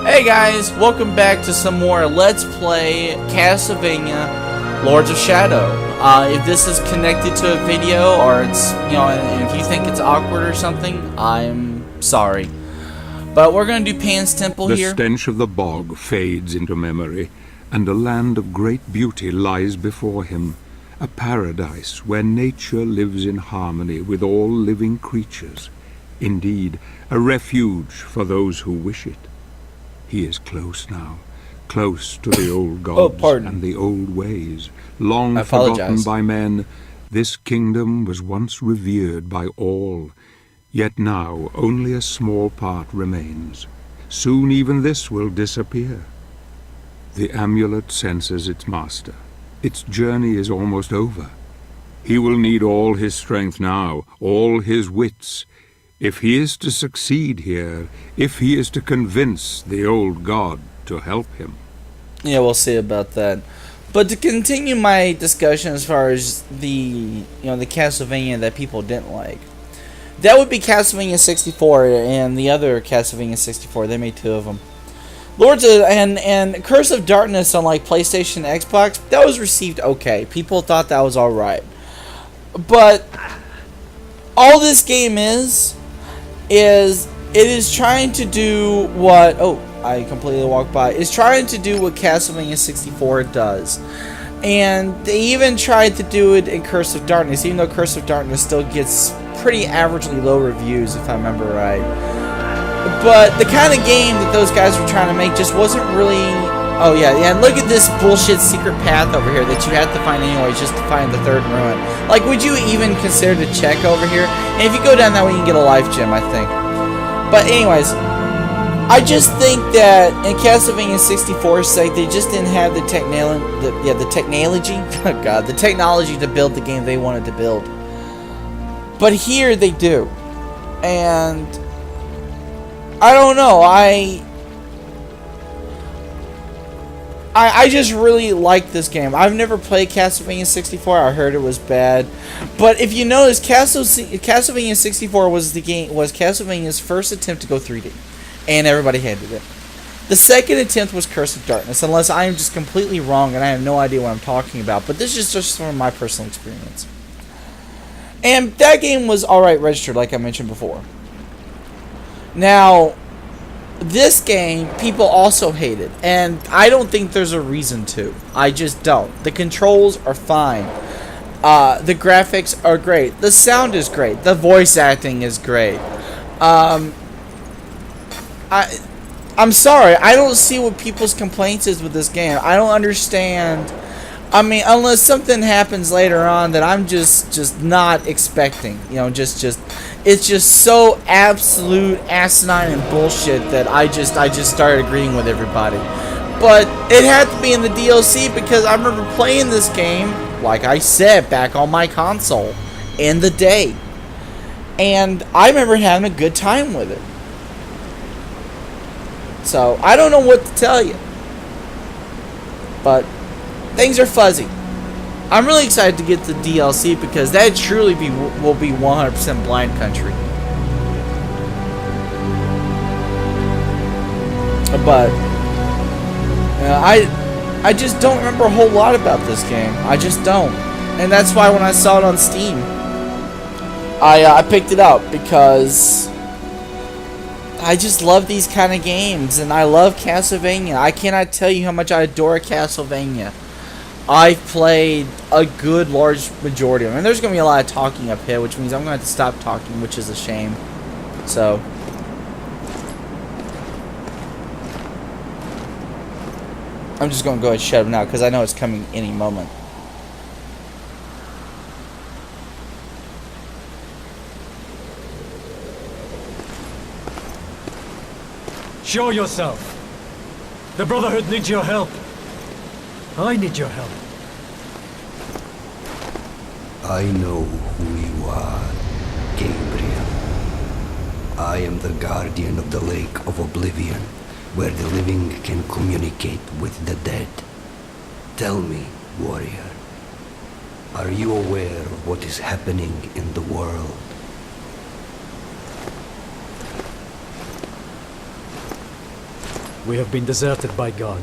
Hey guys, welcome back to some more Let's Play Castlevania Lords of Shadow. If this is connected to a video or it's, and if you think it's awkward or something, I'm sorry. But we're going to do Pan's Temple here. The stench of the bog fades into memory, and a land of great beauty lies before him. A paradise where nature lives in harmony with all living creatures. Indeed, a refuge for those who wish it. He is close now, close to the old gods and the old ways. Long forgotten by men, this kingdom was once revered by all. Yet now only a small part remains. Soon even this will disappear. The amulet senses its master. Its journey is almost over. He will need all his strength now, all his wits. If he is to succeed here, if he is to convince the old god to help him. Yeah, we'll see about that. But to continue my discussion as far as the Castlevania that people didn't like, that would be Castlevania 64 and the other Castlevania 64. They made two of them. Lords of, and Curse of Darkness on like PlayStation and Xbox, that was received okay. People thought that was alright. But all this game is it is trying to do what... Oh, I completely walked by. It's trying to do what Castlevania 64 does. And they even tried to do it in Curse of Darkness, even though Curse of Darkness still gets pretty averagely low reviews, if I remember right. But the kind of game that those guys were trying to make just wasn't really... Oh, yeah, and look at this bullshit secret path over here that you have to find anyways just to find the third ruin. Like, would you even consider to check over here? And if you go down that way, you can get a life gem, I think. But anyways, I just think that in Castlevania 64's sake, they just didn't have the technology... Oh, God, the technology to build the game they wanted to build. But here, they do. And... I don't know, I just really like this game. I've never played Castlevania 64. I heard it was bad, but if you notice, Castlevania 64 was Castlevania's first attempt to go 3D, and everybody hated it. The second attempt was Curse of Darkness, unless I am just completely wrong and I have no idea what I'm talking about. But this is just from my personal experience. And that game was alright registered, like I mentioned before. Now, this game, people also hated, and I don't think there's a reason to. I just don't. The controls are fine. The graphics are great. The sound is great. The voice acting is great. I'm sorry, I don't see what people's complaints is with this game. I don't understand. I mean, unless something happens later on that I'm just not expecting. It's just so absolute asinine and bullshit that I just started agreeing with everybody. But it had to be in the DLC because I remember playing this game, like I said, back on my console in the day. And I remember having a good time with it. So, I don't know what to tell you. But things are fuzzy. I'm really excited to get the DLC because that truly will be 100% blind country. But I just don't remember a whole lot about this game. I just don't, and that's why when I saw it on Steam, I picked it up because I just love these kind of games, and I love Castlevania. I cannot tell you how much I adore Castlevania. I've played a good large majority of them. And there's going to be a lot of talking up here, which means I'm going to have to stop talking, which is a shame. So, I'm just going to go ahead and shut up now, because I know it's coming any moment. Show yourself. The Brotherhood needs your help. I need your help. I know who you are, Gabriel. I am the guardian of the Lake of Oblivion, where the living can communicate with the dead. Tell me, warrior, are you aware of what is happening in the world? We have been deserted by God.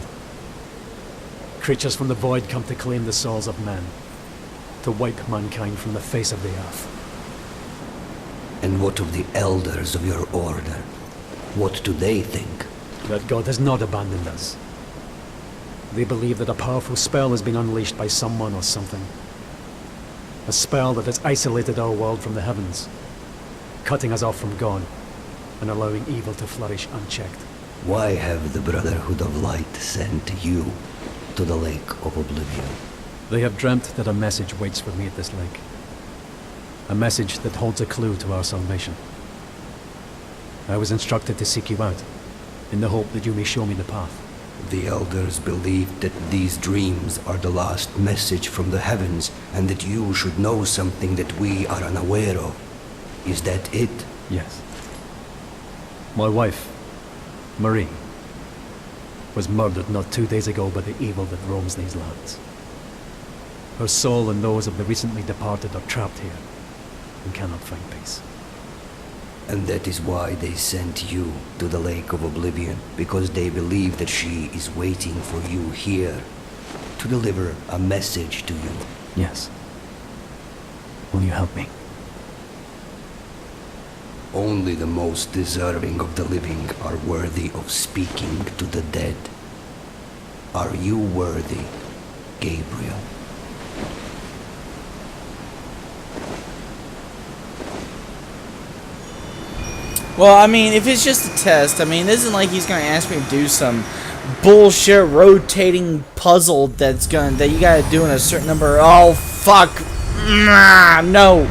Creatures from the void come to claim the souls of men, to wipe mankind from the face of the earth. And what of the elders of your order? What do they think? That God has not abandoned us. They believe that a powerful spell has been unleashed by someone or something. A spell that has isolated our world from the heavens, cutting us off from God, and allowing evil to flourish unchecked. Why have the Brotherhood of Light sent you to the Lake of Oblivion? They have dreamt that a message waits for me at this lake. A message that holds a clue to our salvation. I was instructed to seek you out, in the hope that you may show me the path. The elders believe that these dreams are the last message from the heavens, and that you should know something that we are unaware of. Is that it? Yes. My wife, Marie, was murdered not 2 days ago by the evil that roams these lands. Her soul and those of the recently departed are trapped here and cannot find peace. And that is why they sent you to the Lake of Oblivion, because they believe that she is waiting for you here to deliver a message to you. Yes. Will you help me? Only the most deserving of the living are worthy of speaking to the dead. Are you worthy, Gabriel? Well, I mean, if it's just a test, I mean, it isn't like he's gonna ask me to do some bullshit rotating puzzle that you gotta do in a certain number. Oh fuck! Nah, no.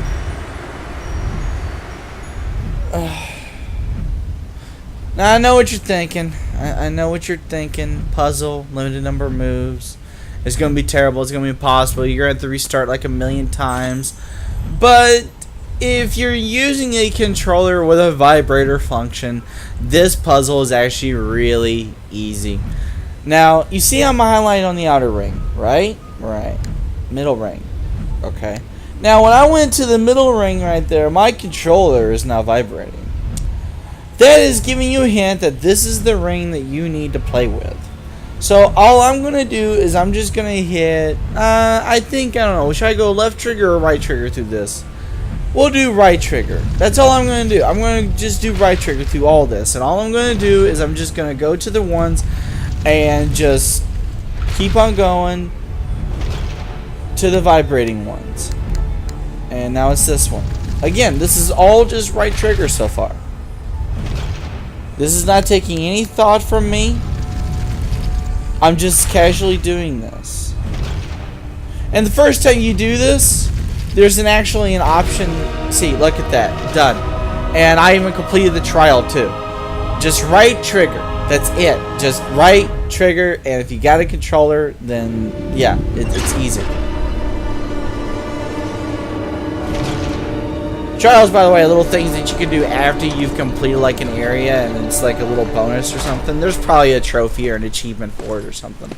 Now I know what you're thinking. I know what you're thinking. Puzzle, limited number of moves. It's gonna be terrible. It's gonna be impossible. You're gonna have to restart like a million times. But if you're using a controller with a vibrator function, this puzzle is actually really easy. Now, you see I'm highlighted on the outer ring, right? Right. Middle ring. Okay. Now, when I went to the middle ring right there, my controller is now vibrating. That is giving you a hint that this is the ring that you need to play with. So, all I'm going to do is I'm just going to hit, I don't know, should I go left trigger or right trigger through this? We'll do right trigger. That's all I'm going to do. I'm going to just do right trigger through all this. And all I'm going to do is I'm just going to go to the ones and just keep on going to the vibrating ones. And now it's this one. Again, this is all just right trigger so far. This is not taking any thought from me. I'm just casually doing this. And the first time you do this, there's actually an option. See, look at that. Done. And I even completed the trial too. Just right trigger. That's it. Just right trigger. And if you got a controller, then yeah, it's easy. Trials, by the way, are little things that you can do after you've completed like an area, and it's like a little bonus or something. There's probably a trophy or an achievement for it or something.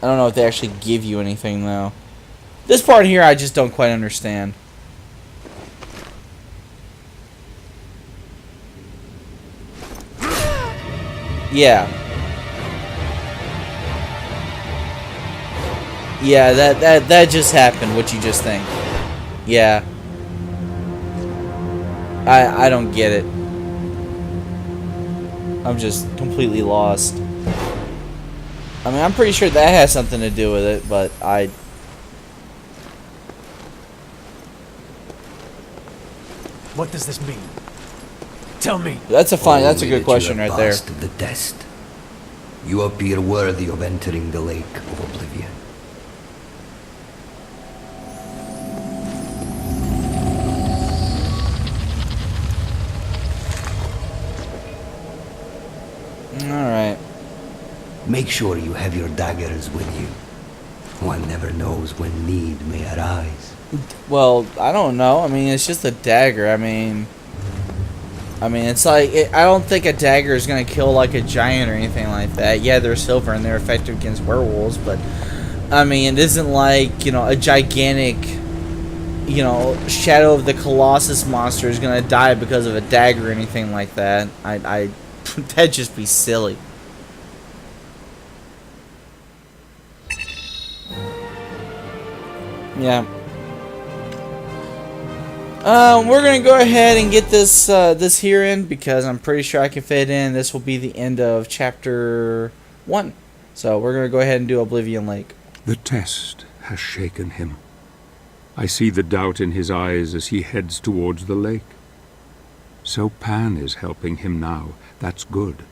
I don't know if they actually give you anything, though. This part here, I just don't quite understand. Yeah. Yeah, that just happened, what you just think. Yeah. I don't get it. I'm just completely lost. I mean, I'm pretty sure that has something to do with it, but What does this mean? Tell me. That's a Only good that question you have right there. passed the test. You appear worthy of entering the Lake of Oblivion. Alright. Make sure you have your daggers with you. One never knows when need may arise. Well, I don't know. I mean, it's just a dagger. I mean, it's like, I don't think a dagger is going to kill like a giant or anything like that. Yeah, they're silver and they're effective against werewolves, but I mean, it isn't like, you know, a gigantic you know, Shadow of the Colossus monster is gonna die because of a dagger or anything like that. That'd just be silly. Yeah. We're gonna go ahead and get this this here in because I'm pretty sure I can fit in. This will be the end of chapter 1. So we're gonna go ahead and do Oblivion Lake. The test has shaken him. I see the doubt in his eyes as he heads towards the lake. So Pan is helping him now. That's good.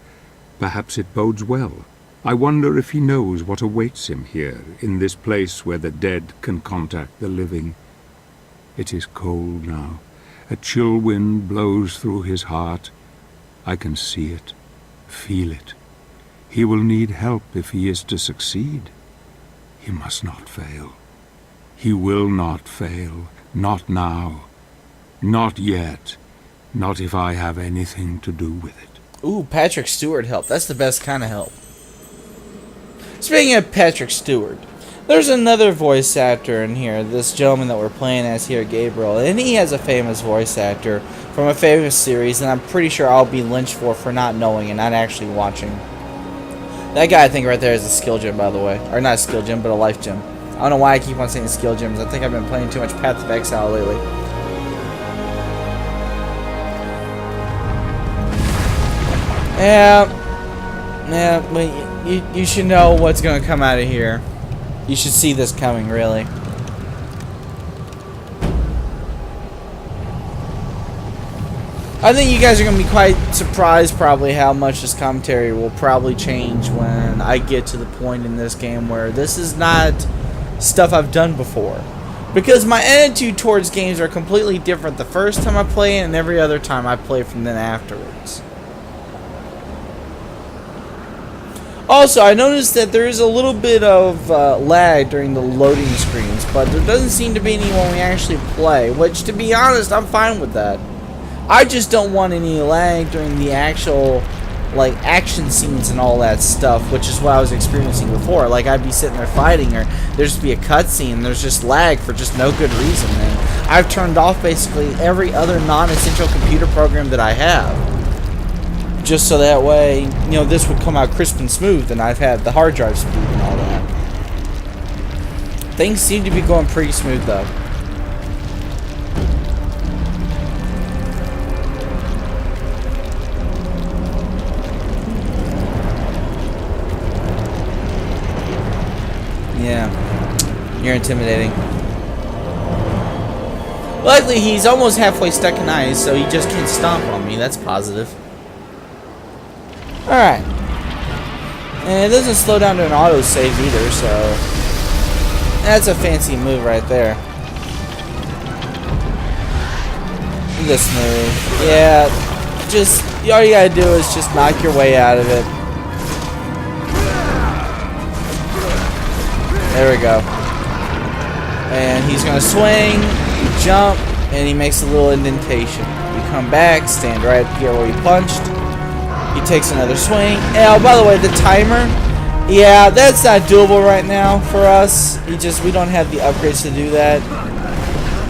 Perhaps it bodes well. I wonder if he knows what awaits him here, in this place where the dead can contact the living. It is cold now. A chill wind blows through his heart. I can see it, feel it. He will need help if he is to succeed. He must not fail. He will not fail. Not now. Not yet. Not if I have anything to do with it. Ooh, Patrick Stewart help. That's the best kind of help. Speaking of Patrick Stewart, there's another voice actor in here, this gentleman that we're playing as here, Gabriel, and he has a famous voice actor from a famous series, and I'm pretty sure I'll be lynched for not knowing and not actually watching. That guy I think right there is a skill gem, by the way. Or not a skill gem, but a life gem. I don't know why I keep on saying skill gems. I think I've been playing too much Path of Exile lately. Yeah, but you should know what's going to come out of here. You should see this coming, really. I think you guys are going to be quite surprised probably how much this commentary will probably change when I get to the point in this game where this is not stuff I've done before. Because my attitude towards games are completely different the first time I play it and every other time I play from then afterwards. Also, I noticed that there is a little bit of lag during the loading screens, but there doesn't seem to be any when we actually play, which, to be honest, I'm fine with that. I just don't want any lag during the actual, like, action scenes and all that stuff, which is what I was experiencing before. Like, I'd be sitting there fighting, or there'd just be a cutscene, and there's just lag for just no good reason. And I've turned off basically every other non-essential computer program that I have. Just so that way, you know, this would come out crisp and smooth, and I've had the hard drive speed and all that. Things seem to be going pretty smooth, though. Yeah, you're intimidating. Luckily, he's almost halfway stuck in ice, so he just can't stomp on me. That's positive. Alright. And it doesn't slow down to an autosave either, so that's a fancy move right there. This move. Yeah, just, all you gotta do is just knock your way out of it. There we go. And he's gonna swing, jump, and he makes a little indentation. You come back, stand right here where you punched. He takes another swing. Oh, by the way, the timer, yeah, that's not doable right now for us. We don't have the upgrades to do that.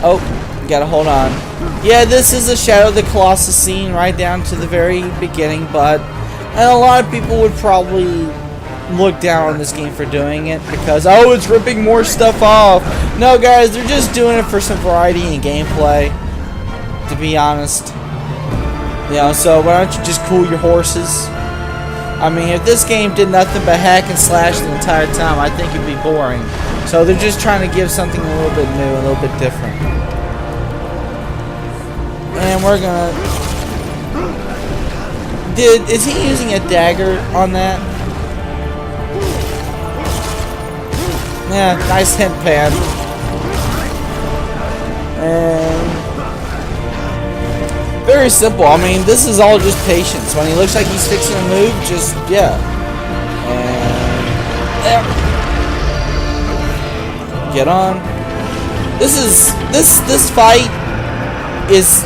Oh, gotta hold on. Yeah, this is a Shadow of the Colossus scene right down to the very beginning, but a lot of people would probably look down on this game for doing it because, oh, it's ripping more stuff off. No, guys, they're just doing it for some variety in gameplay, to be honest. You know, so why don't you just cool your horses? I mean, if this game did nothing but hack and slash the entire time, I think it'd be boring. So they're just trying to give something a little bit new, a little bit different. And we're gonna... Is he using a dagger on that? Yeah, nice hint, Pan. And... very simple. I mean, this is all just patience. When he looks like he's fixing a move, just, yeah. And there. Get on. This fight is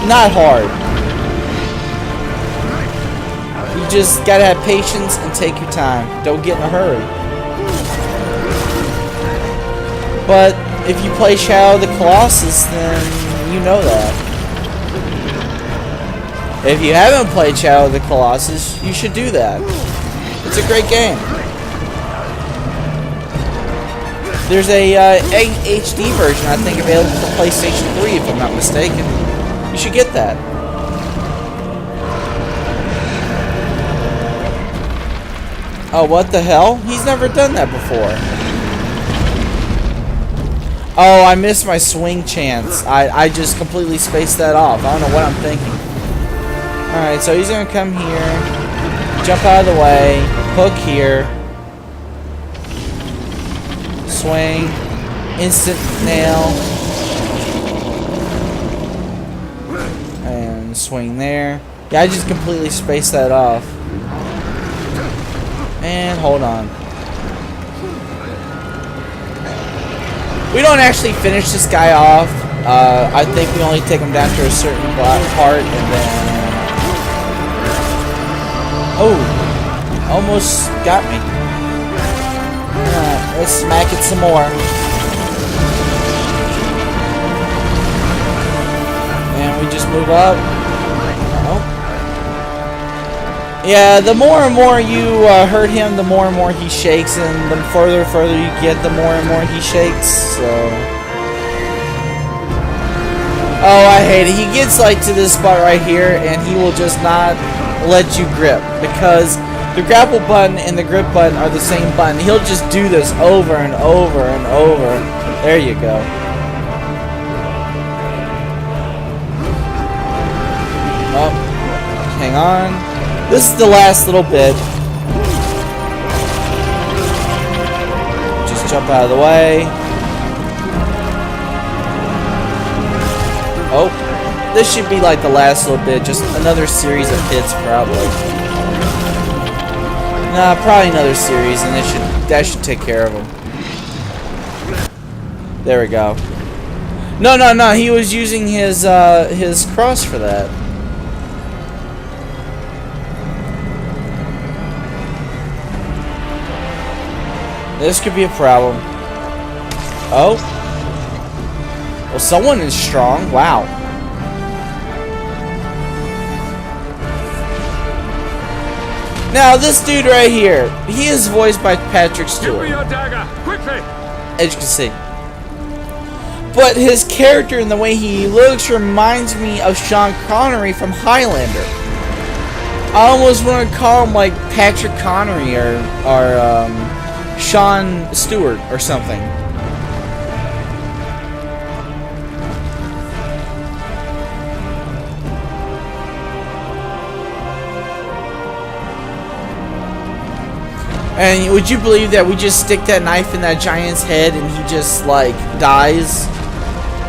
not hard. You just gotta have patience and take your time. Don't get in a hurry. But if you play Shadow of the Colossus, then you know that. If you haven't played Shadow of the Colossus, you should do that. It's a great game. There's a HD version, I think, available for PlayStation 3, if I'm not mistaken. You should get that. Oh, what the hell? He's never done that before. Oh, I missed my swing chance. I just completely spaced that off. I don't know what I'm thinking. Alright, so he's gonna come here, jump out of the way, hook here, swing, instant nail, and swing there. Yeah, I just completely spaced that off. And hold on. We don't actually finish this guy off. I think we only take him down to a certain part, and then... Oh! Almost got me. Let's smack it some more. And we just move up. Oh. Yeah, the more and more you hurt him, the more and more he shakes, and the further you get, the more and more he shakes, so... Oh, I hate it. He gets, like, to this spot right here, and he will just not let you grip, because the grapple button and the grip button are the same button. He'll just do this over and over and over. There you go. Oh, hang on. This is the last little bit. Just jump out of the way. Oh, this should be like the last little bit. Just another series of hits, probably. Nah, probably another series, and that should take care of him. There we go. No. He was using his cross for that. This could be a problem. Oh. Well, someone is strong. Wow. Now, this dude right here, he is voiced by Patrick Stewart. Give me your dagger, quickly! As you can see. But his character and the way he looks reminds me of Sean Connery from Highlander. I almost want to call him like Patrick Connery or Sean Stewart or something. And would you believe that we just stick that knife in that giant's head and he just, like, dies?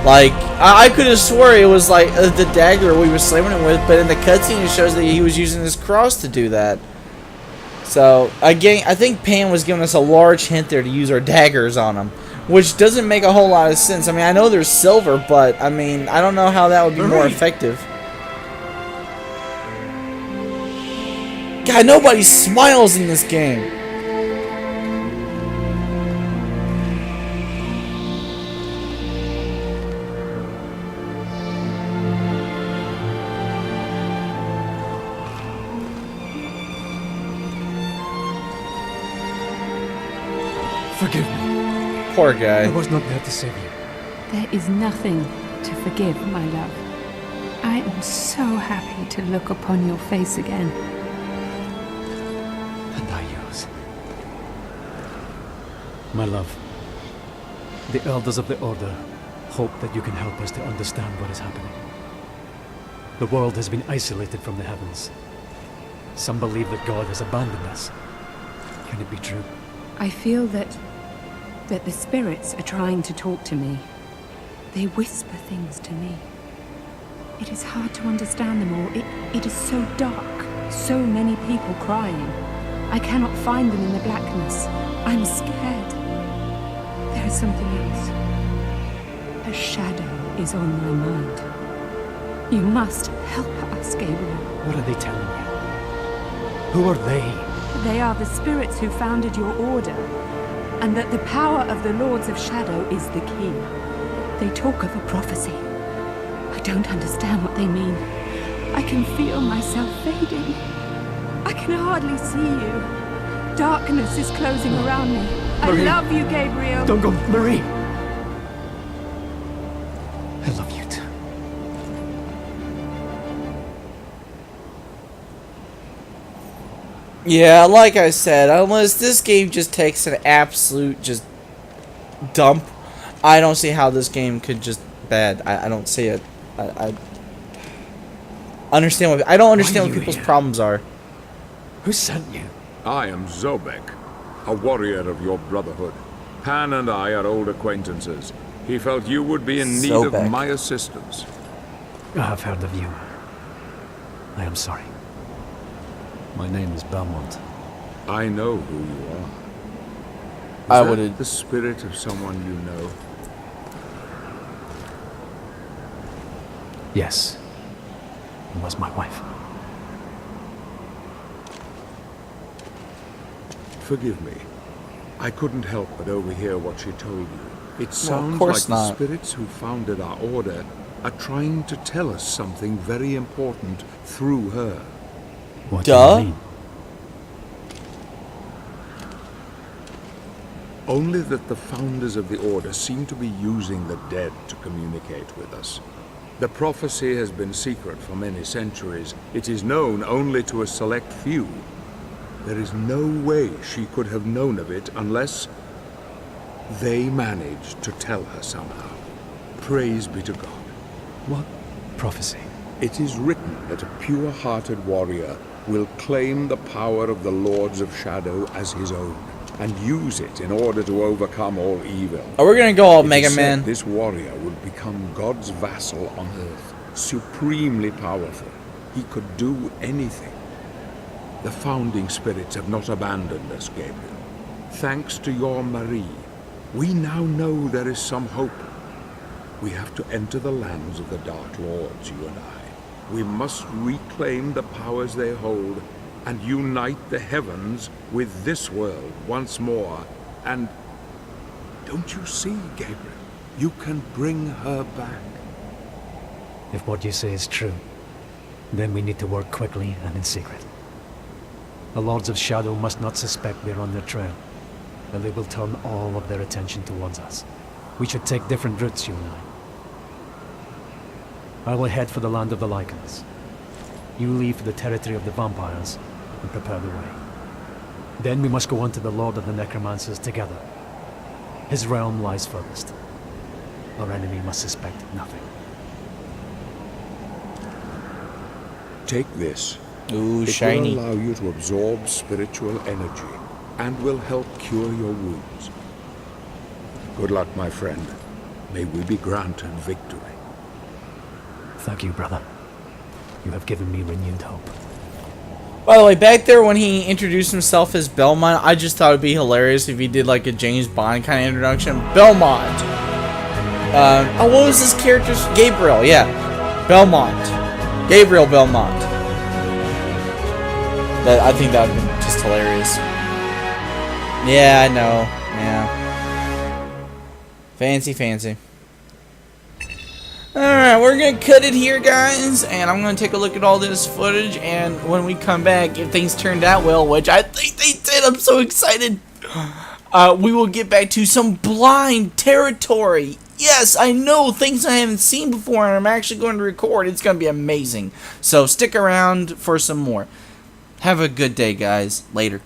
Like, I could have swore it was, like, the dagger we were slamming him with, but in the cutscene it shows that he was using his cross to do that. So, again, I think Pan was giving us a large hint there to use our daggers on him, which doesn't make a whole lot of sense. I mean, I know there's silver, but, I mean, I don't know how that would be more effective. God, nobody smiles in this game. Forgive me. Poor guy. I was not there to save you. There is nothing to forgive, my love. I am so happy to look upon your face again. And I yours. My love, the elders of the Order hope that you can help us to understand what is happening. The world has been isolated from the heavens. Some believe that God has abandoned us. Can it be true? I feel that the spirits are trying to talk to me. They whisper things to me. It is hard to understand them all. It is so dark. So many people crying. I cannot find them in the blackness. I'm scared. There is something else. A shadow is on my mind. You must help us, Gabriel. What are they telling you? Who are they? They are the spirits who founded your order. and that the power of the Lords of Shadow is the key. They talk of a prophecy. I don't understand what they mean. I can feel myself fading. I can hardly see you. Darkness is closing around me. Marie. I love you, Gabriel. Don't go, Marie! I love you too. Yeah, like I said, unless this game just takes an absolute just dump, I don't see how this game could just bad. I don't see it. I understand what I don't understand what people's problems are. Who sent you? I am Zobek, a warrior of your brotherhood. Pan and I are old acquaintances. He felt you would be in need Zobek. of my assistance. I have heard of you. I am sorry. My name is Belmont. I know who you are. I Is that would've- the spirit of someone you know? Yes. It was my wife. Forgive me. I couldn't help but overhear what she told you. It sounds like course the not. spirits who founded our order are trying to tell us something very important through her. What Duh. do you mean? Only that the founders of the order seem to be using the dead to communicate with us. The prophecy has been secret for many centuries. It is known only to a select few. There is no way she could have known of it unless they managed to tell her somehow. Praise be to God. What prophecy? It is written that a pure-hearted warrior will claim the power of the Lords of Shadow as his own and use it in order to overcome all evil. Oh, we're gonna go all It is Mega said Man. This warrior would become God's vassal on earth, supremely powerful. He could do anything. The founding spirits have not abandoned us, Gabriel. Thanks to your Marie, we now know there is some hope. We have to enter the lands of the Dark Lords, you and I. We must reclaim the powers they hold and unite the heavens with this world once more. And don't you see, Gabriel? You can bring her back. If what you say is true, then we need to work quickly and in secret. The Lords of Shadow must not suspect we're on their trail, and they will turn all of their attention towards us. We should take different routes, you and I will head for the land of the Lycans. You leave for the territory of the vampires and prepare the way. Then we must go on to the Lord of the Necromancers together. His realm lies furthest. Our enemy must suspect nothing. Take this. Ooh, It shiny. will allow you to absorb spiritual energy and will help cure your wounds. Good luck, my friend. May we be granted victory. Thank you, brother. You have given me renewed hope. By the way, back there when he introduced himself as Belmont, I just thought it'd be hilarious if he did like a James Bond kind of introduction. Belmont. Oh, what was this character's? Gabriel, yeah. Belmont. Gabriel Belmont. I think that would be just hilarious. Yeah, I know. Yeah. Fancy, fancy. Alright, we're gonna cut it here, guys, and I'm gonna take a look at all this footage, and when we come back, if things turned out well, which I think they did, I'm so excited, we will get back to some blind territory. Yes, I know, things I haven't seen before, and I'm actually going to record. It's gonna be amazing. So stick around for some more. Have a good day, guys. Later.